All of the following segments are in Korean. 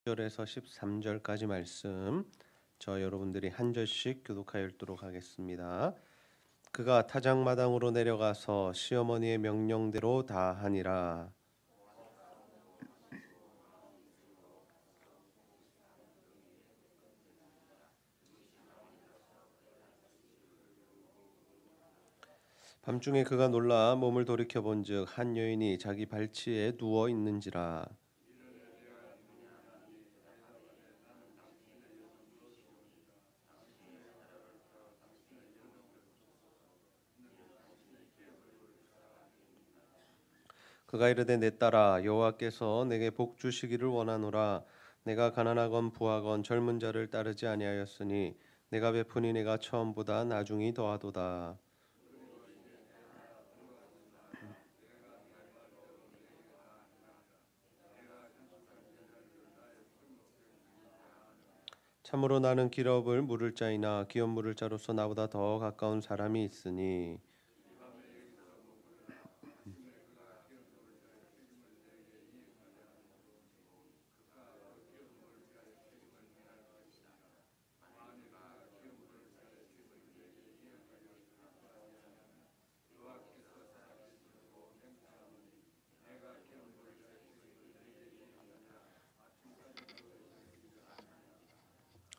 1절에서 13절까지 말씀 저 여러분들이 한 절씩 교독하여 읽도록 하겠습니다. 그가 타작마당으로 내려가서 시어머니의 명령대로 다 하니라. 밤중에 그가 놀라 몸을 돌이켜 본즉 한 여인이 자기 발치에 누워 있는지라. 그가 이르되 내 딸아 여호와께서 내게 복 주시기를 원하노라. 내가 가난하건 부하건 젊은 자를 따르지 아니하였으니 내가 베푸니 내가 처음보다 나중이 더하도다. 참으로 나는 기업을 물을 자이나 기업 물을 자로서 나보다 더 가까운 사람이 있으니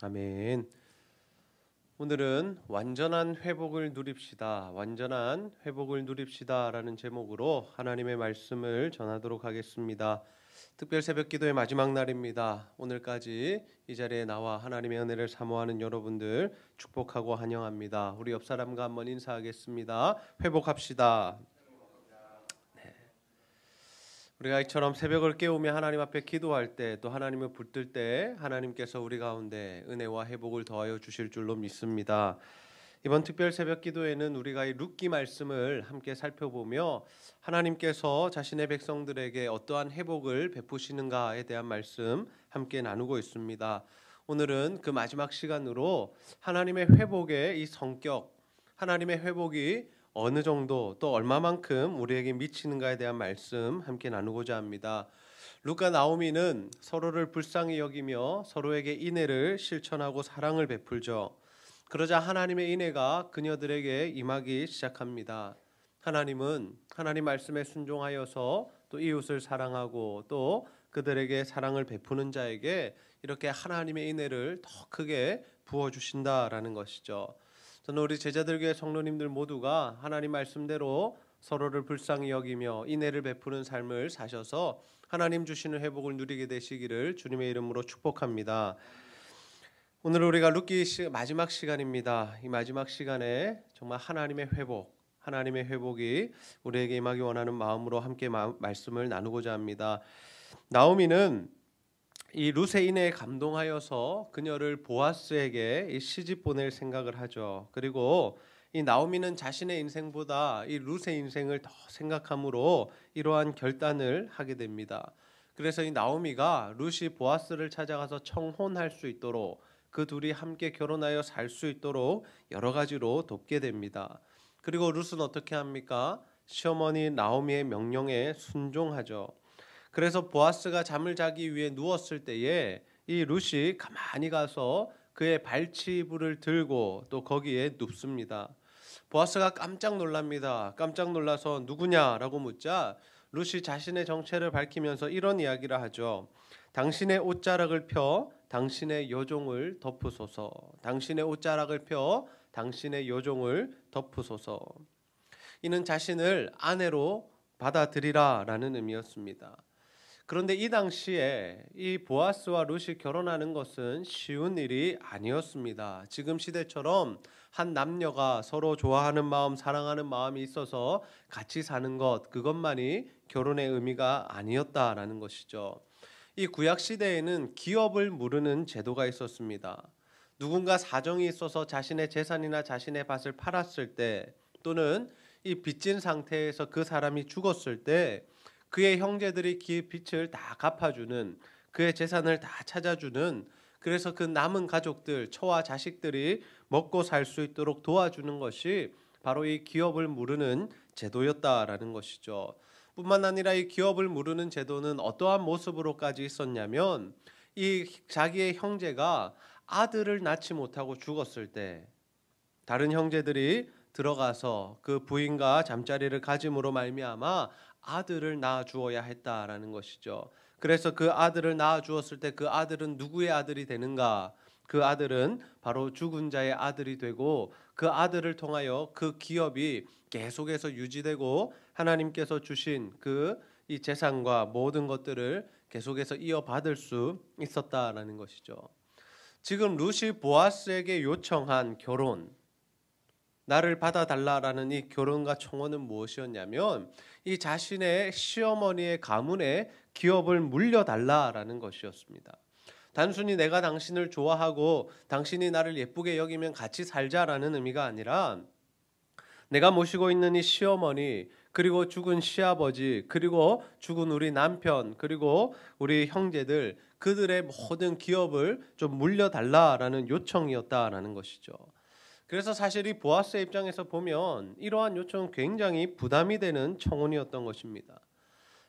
아멘. 오늘은 완전한 회복을 누립시다. 완전한 회복을 누립시다라는 제목으로 하나님의 말씀을 전하도록 하겠습니다. 특별 새벽 기도의 마지막 날입니다. 오늘까지 이 자리에 나와 하나님의 은혜를 사모하는 여러분들 축복하고 환영합니다. 우리 옆 사람과 한번 인사하겠습니다. 회복합시다. 우리가 이처럼 새벽을 깨우며 하나님 앞에 기도할 때 또 하나님을 붙들 때 하나님께서 우리 가운데 은혜와 회복을 더하여 주실 줄로 믿습니다. 이번 특별 새벽 기도에는 우리가 이 룻기 말씀을 함께 살펴보며 하나님께서 자신의 백성들에게 어떠한 회복을 베푸시는가에 대한 말씀 함께 나누고 있습니다. 오늘은 그 마지막 시간으로 하나님의 회복의 이 성격, 하나님의 회복이 어느 정도 또 얼마만큼 우리에게 미치는가에 대한 말씀 함께 나누고자 합니다. 룻과 나오미는 서로를 불쌍히 여기며 서로에게 인애를 실천하고 사랑을 베풀죠. 그러자 하나님의 인애가 그녀들에게 임하기 시작합니다. 하나님은 하나님 말씀에 순종하여서 또 이웃을 사랑하고 또 그들에게 사랑을 베푸는 자에게 이렇게 하나님의 인애를 더 크게 부어주신다라는 것이죠. 저는 우리 제자들교회 성도님들 모두가 하나님 말씀대로 서로를 불쌍히 여기며 인애를 베푸는 삶을 사셔서 하나님 주시는 회복을 누리게 되시기를 주님의 이름으로 축복합니다. 오늘 우리가 룻기 마지막 시간입니다. 이 마지막 시간에 정말 하나님의 회복이 우리에게 임하기 원하는 마음으로 함께 말씀을 나누고자 합니다. 나오미는 이 룻의 인애에 감동하여서 그녀를 보아스에게 시집 보낼 생각을 하죠. 그리고 이 나오미는 자신의 인생보다 이 룻의 인생을 더 생각함으로 이러한 결단을 하게 됩니다. 그래서 이 나오미가 룻이 보아스를 찾아가서 청혼할 수 있도록 그 둘이 함께 결혼하여 살 수 있도록 여러 가지로 돕게 됩니다. 그리고 룻은 어떻게 합니까? 시어머니 나오미의 명령에 순종하죠. 그래서 보아스가 잠을 자기 위해 누웠을 때에 이 룻이 가만히 가서 그의 발치부를 들고 또 거기에 눕습니다. 보아스가 깜짝 놀랍니다. 깜짝 놀라서 누구냐라고 묻자 룻이 자신의 정체를 밝히면서 이런 이야기를 하죠. 당신의 옷자락을 펴 당신의 여종을 덮으소서. 당신의 옷자락을 펴 당신의 여종을 덮으소서. 이는 자신을 아내로 받아들이라라는 의미였습니다. 그런데 이 당시에 이 보아스와 룻이 결혼하는 것은 쉬운 일이 아니었습니다. 지금 시대처럼 한 남녀가 서로 좋아하는 마음, 사랑하는 마음이 있어서 같이 사는 것, 그것만이 결혼의 의미가 아니었다라는 것이죠. 이 구약 시대에는 기업을 무르는 제도가 있었습니다. 누군가 사정이 있어서 자신의 재산이나 자신의 밭을 팔았을 때 또는 이 빚진 상태에서 그 사람이 죽었을 때 그의 형제들이 그 빚을 다 갚아주는, 그의 재산을 다 찾아주는, 그래서 그 남은 가족들, 처와 자식들이 먹고 살 수 있도록 도와주는 것이 바로 이 기업을 무르는 제도였다라는 것이죠. 뿐만 아니라 이 기업을 무르는 제도는 어떠한 모습으로까지 있었냐면 이 자기의 형제가 아들을 낳지 못하고 죽었을 때 다른 형제들이 들어가서 그 부인과 잠자리를 가짐으로 말미암아 아들을 낳아 주어야 했다라는 것이죠. 그래서 그 아들을 낳아 주었을 때 그 아들은 누구의 아들이 되는가? 그 아들은 바로 죽은 자의 아들이 되고 그 아들을 통하여 그 기업이 계속해서 유지되고 하나님께서 주신 그 이 재산과 모든 것들을 계속해서 이어받을 수 있었다라는 것이죠. 지금 룻이 보아스에게 요청한 결혼, 나를 받아달라라는 이 결혼과 청혼은 무엇이었냐면 이 자신의 시어머니의 가문에 기업을 물려달라라는 것이었습니다. 단순히 내가 당신을 좋아하고 당신이 나를 예쁘게 여기면 같이 살자라는 의미가 아니라 내가 모시고 있는 이 시어머니 그리고 죽은 시아버지 그리고 죽은 우리 남편 그리고 우리 형제들 그들의 모든 기업을 좀 물려달라라는 요청이었다라는 것이죠. 그래서 사실 이 보아스의 입장에서 보면 이러한 요청은 굉장히 부담이 되는 청혼이었던 것입니다.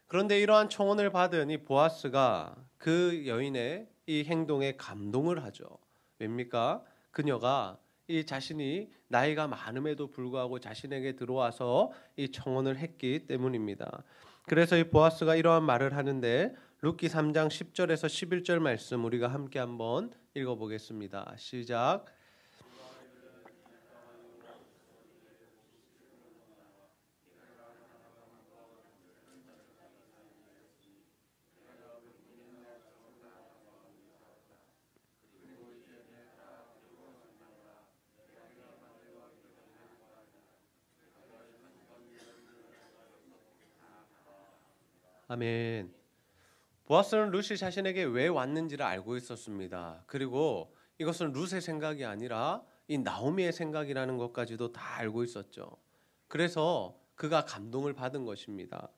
그런데 이러한 청혼을 받은 이 보아스가 그 여인의 이 행동에 감동을 하죠. 왜입니까? 그녀가 이 자신이 나이가 많음에도 불구하고 자신에게 들어와서 이 청혼을 했기 때문입니다. 그래서 이 보아스가 이러한 말을 하는데 룻기 3장 10절에서 11절 말씀 우리가 함께 한번 읽어보겠습니다. 시작. 아멘. 보아스는 룻이 자신에게 왜 왔는지를 알고 있었습니다. 그리고 이것은 룻의 생각이 아니라 이 나오미의 생각이라는 것까지도 다 알고 있었죠. 그래서 그가 감동을 받은 것입니다.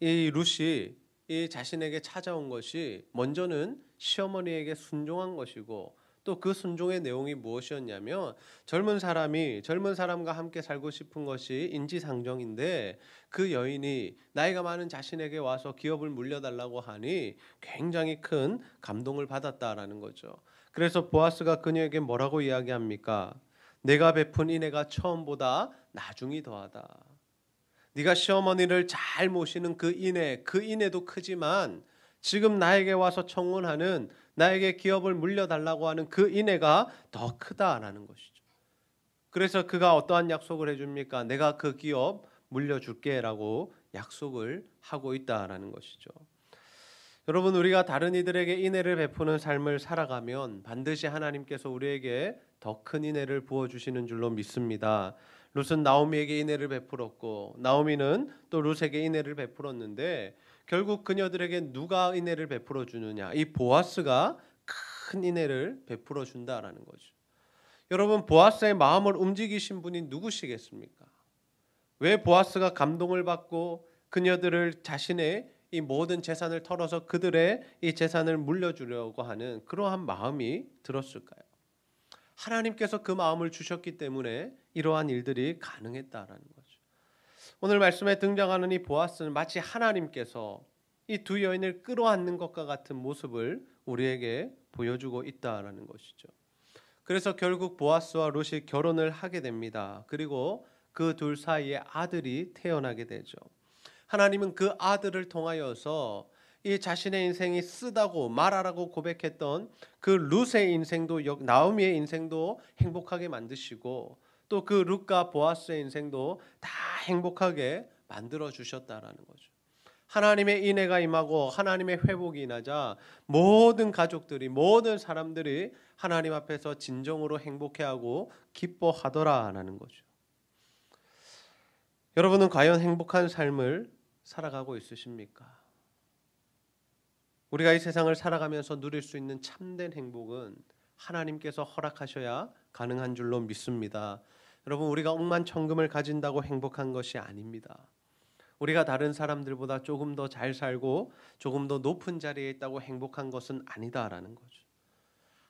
이 룻이 이 자신에게 찾아온 것이 먼저는 시어머니에게 순종한 것이고 또 그 순종의 내용이 무엇이었냐면 젊은 사람과 함께 살고 싶은 것이 인지상정인데 그 여인이 나이가 많은 자신에게 와서 기업을 물려달라고 하니 굉장히 큰 감동을 받았다라는 거죠. 그래서 보아스가 그녀에게 뭐라고 이야기합니까? 내가 베푼 인애가 처음보다 나중이 더하다. 네가 시어머니를 잘 모시는 그 인애도 크지만 지금 나에게 와서 청혼하는 나에게 기업을 물려달라고 하는 그 인애가 더 크다라는 것이죠. 그래서 그가 어떠한 약속을 해줍니까? 내가 그 기업 물려줄게라고 약속을 하고 있다라는 것이죠. 여러분 우리가 다른 이들에게 인애를 베푸는 삶을 살아가면 반드시 하나님께서 우리에게 더 큰 인애를 부어주시는 줄로 믿습니다. 룻은 나오미에게 인애를 베풀었고 나오미는 또 룻에게 인애를 베풀었는데 결국 그녀들에게 누가 인애를 베풀어 주느냐? 이 보아스가 큰 인애를 베풀어 준다라는 거죠. 여러분 보아스의 마음을 움직이신 분이 누구시겠습니까? 왜 보아스가 감동을 받고 그녀들을 자신의 이 모든 재산을 털어서 그들의 이 재산을 물려주려고 하는 그러한 마음이 들었을까요? 하나님께서 그 마음을 주셨기 때문에 이러한 일들이 가능했다라는 거죠. 오늘 말씀에 등장하는 이 보아스는 마치 하나님께서 이 두 여인을 끌어안는 것과 같은 모습을 우리에게 보여주고 있다라는 것이죠. 그래서 결국 보아스와 룻이 결혼을 하게 됩니다. 그리고 그 둘 사이에 아들이 태어나게 되죠. 하나님은 그 아들을 통하여서 이 자신의 인생이 쓰다고 말하라고 고백했던 그 룻의 인생도 나오미의 인생도 행복하게 만드시고 또 그 룻과 보아스의 인생도 다 행복하게 만들어 주셨다라는 거죠. 하나님의 인애가 임하고 하나님의 회복이 나자 모든 가족들이 모든 사람들이 하나님 앞에서 진정으로 행복해하고 기뻐하더라라는 거죠. 여러분은 과연 행복한 삶을 살아가고 있으십니까? 우리가 이 세상을 살아가면서 누릴 수 있는 참된 행복은 하나님께서 허락하셔야 가능한 줄로 믿습니다. 여러분 우리가 억만천금을 가진다고 행복한 것이 아닙니다. 우리가 다른 사람들보다 조금 더 잘 살고 조금 더 높은 자리에 있다고 행복한 것은 아니다라는 거죠.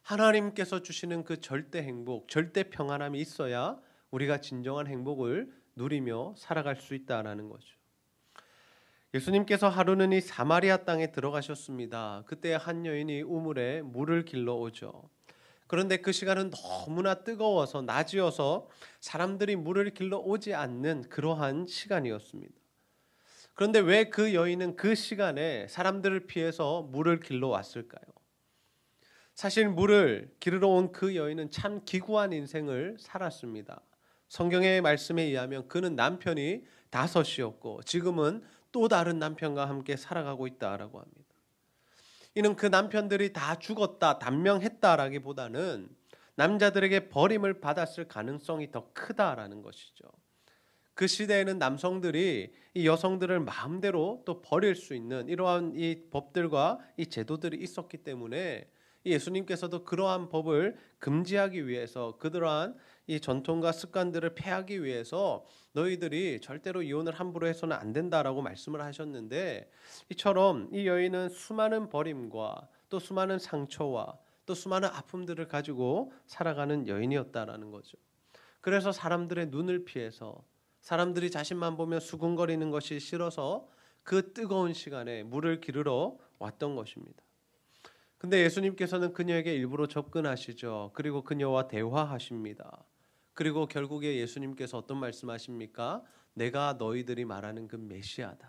하나님께서 주시는 그 절대 행복, 절대 평안함이 있어야 우리가 진정한 행복을 누리며 살아갈 수 있다라는 거죠. 예수님께서 하루는 이 사마리아 땅에 들어가셨습니다. 그때 한 여인이 우물에 물을 길러 오죠. 그런데 그 시간은 너무나 뜨거워서 낮이어서 사람들이 물을 길러 오지 않는 그러한 시간이었습니다. 그런데 왜 그 여인은 그 시간에 사람들을 피해서 물을 길러 왔을까요? 사실 물을 기르러 온 그 여인은 참 기구한 인생을 살았습니다. 성경의 말씀에 의하면 그는 남편이 5이었고 지금은 또 다른 남편과 함께 살아가고 있다라고 합니다. 이는 그 남편들이 다 죽었다, 단명했다라기보다는 남자들에게 버림을 받았을 가능성이 더 크다라는 것이죠. 그 시대에는 남성들이 이 여성들을 마음대로 또 버릴 수 있는 이러한 이 법들과 이 제도들이 있었기 때문에 예수님께서도 그러한 법을 금지하기 위해서 그러한 이 전통과 습관들을 폐하기 위해서 너희들이 절대로 이혼을 함부로 해서는 안 된다라고 말씀을 하셨는데, 이처럼 이 여인은 수많은 버림과 또 수많은 상처와 또 수많은 아픔들을 가지고 살아가는 여인이었다라는 거죠. 그래서 사람들의 눈을 피해서 사람들이 자신만 보면 수군거리는 것이 싫어서 그 뜨거운 시간에 물을 기르러 왔던 것입니다. 근데 예수님께서는 그녀에게 일부러 접근하시죠. 그리고 그녀와 대화하십니다. 그리고 결국에 예수님께서 어떤 말씀하십니까? 내가 너희들이 말하는 그 메시아다.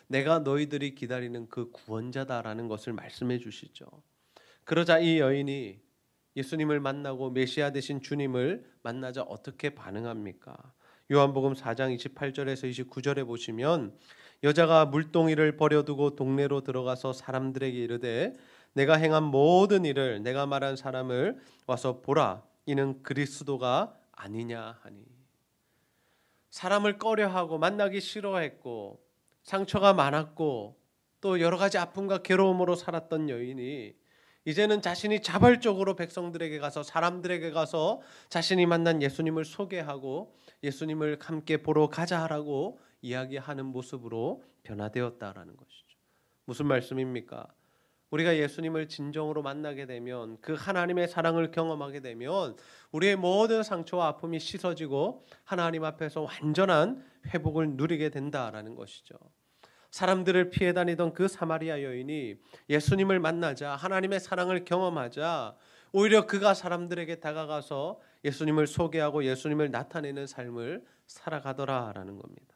내가 너희들이 기다리는 그 구원자다라는 것을 말씀해 주시죠. 그러자 이 여인이 예수님을 만나고 메시아 되신 주님을 만나자 어떻게 반응합니까? 요한복음 4장 28절에서 29절에 보시면 여자가 물동이를 버려두고 동네로 들어가서 사람들에게 이르되 내가 행한 모든 일을 내가 말한 사람을 와서 보라. 이는 그리스도가 아니냐 하니. 사람을 꺼려하고 만나기 싫어했고 상처가 많았고 또 여러 가지 아픔과 괴로움으로 살았던 여인이 이제는 자신이 자발적으로 백성들에게 가서 사람들에게 가서 자신이 만난 예수님을 소개하고 예수님을 함께 보러 가자라고 이야기하는 모습으로 변화되었다라는 것이죠. 무슨 말씀입니까? 우리가 예수님을 진정으로 만나게 되면 그 하나님의 사랑을 경험하게 되면 우리의 모든 상처와 아픔이 씻어지고 하나님 앞에서 완전한 회복을 누리게 된다라는 것이죠. 사람들을 피해 다니던 그 사마리아 여인이 예수님을 만나자 하나님의 사랑을 경험하자 오히려 그가 사람들에게 다가가서 예수님을 소개하고 예수님을 나타내는 삶을 살아가더라라는 겁니다.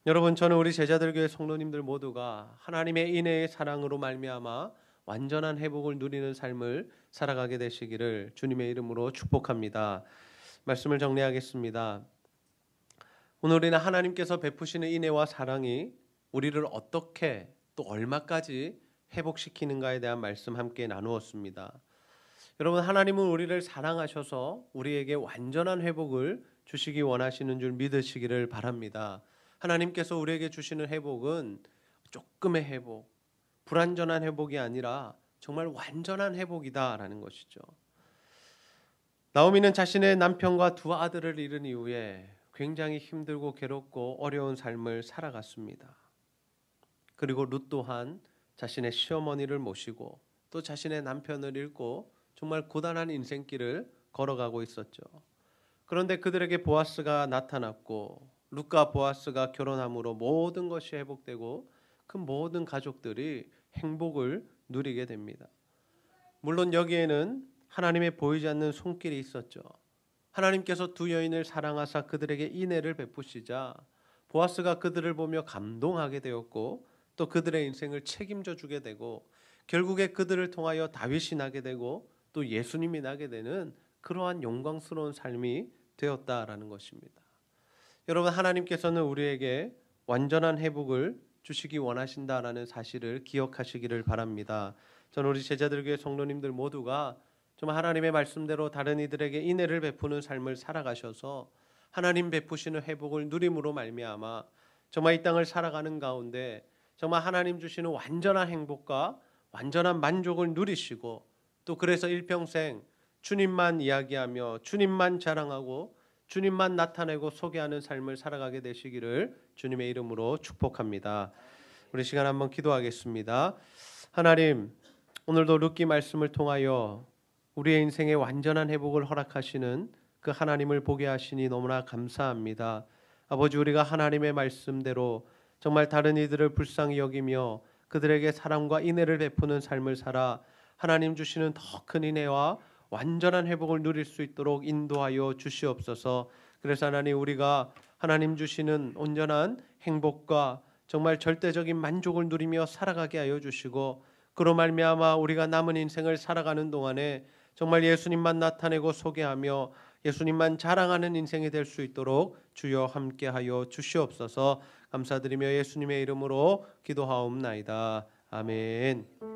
여러분, 저는 우리 제자들 교회 성도님들 모두가 하나님의 인애의 사랑으로 말미암아 완전한 회복을 누리는 삶을 살아가게 되시기를 주님의 이름으로 축복합니다. 말씀을 정리하겠습니다. 오늘 우리는 하나님께서 베푸시는 인애와 사랑이 우리를 어떻게 또 얼마까지 회복시키는가에 대한 말씀 함께 나누었습니다. 여러분, 하나님은 우리를 사랑하셔서 우리에게 완전한 회복을 주시기 원하시는 줄 믿으시기를 바랍니다. 하나님께서 우리에게 주시는 회복은 조금의 회복, 불완전한 회복이 아니라 정말 완전한 회복이다라는 것이죠. 나오미는 자신의 남편과 2 아들을 잃은 이후에 굉장히 힘들고 괴롭고 어려운 삶을 살아갔습니다. 그리고 룻 또한 자신의 시어머니를 모시고 또 자신의 남편을 잃고 정말 고단한 인생길을 걸어가고 있었죠. 그런데 그들에게 보아스가 나타났고 룻과 보아스가 결혼함으로 모든 것이 회복되고 그 모든 가족들이 행복을 누리게 됩니다. 물론 여기에는 하나님의 보이지 않는 손길이 있었죠. 하나님께서 2 여인을 사랑하사 그들에게 인애를 베푸시자 보아스가 그들을 보며 감동하게 되었고 또 그들의 인생을 책임져 주게 되고 결국에 그들을 통하여 다윗이 나게 되고 또 예수님이 나게 되는 그러한 영광스러운 삶이 되었다라는 것입니다. 여러분, 하나님께서는 우리에게 완전한 회복을 주시기 원하신다라는 사실을 기억하시기를 바랍니다. 저는 우리 제자들 교회 성도님들 모두가 정말 하나님의 말씀대로 다른 이들에게 인애를 베푸는 삶을 살아가셔서 하나님 베푸시는 회복을 누림으로 말미암아 정말 이 땅을 살아가는 가운데 정말 하나님 주시는 완전한 행복과 완전한 만족을 누리시고 또 그래서 일평생 주님만 이야기하며 주님만 자랑하고 주님만 나타내고 소개하는 삶을 살아가게 되시기를 주님의 이름으로 축복합니다. 우리 시간 한번 기도하겠습니다. 하나님, 오늘도 룻기 말씀을 통하여 우리의 인생의 완전한 회복을 허락하시는 그 하나님을 보게 하시니 너무나 감사합니다. 아버지, 우리가 하나님의 말씀대로 정말 다른 이들을 불쌍히 여기며 그들에게 사랑과 인애를 베푸는 삶을 살아 하나님 주시는 더 큰 인애와 완전한 회복을 누릴 수 있도록 인도하여 주시옵소서. 그래서 하나님, 우리가 하나님 주시는 온전한 행복과 정말 절대적인 만족을 누리며 살아가게 하여 주시고, 그로 말미암아 우리가 남은 인생을 살아가는 동안에 정말 예수님만 나타내고 소개하며 예수님만 자랑하는 인생이 될 수 있도록 주여 함께하여 주시옵소서. 감사드리며 예수님의 이름으로 기도하옵나이다. 아멘.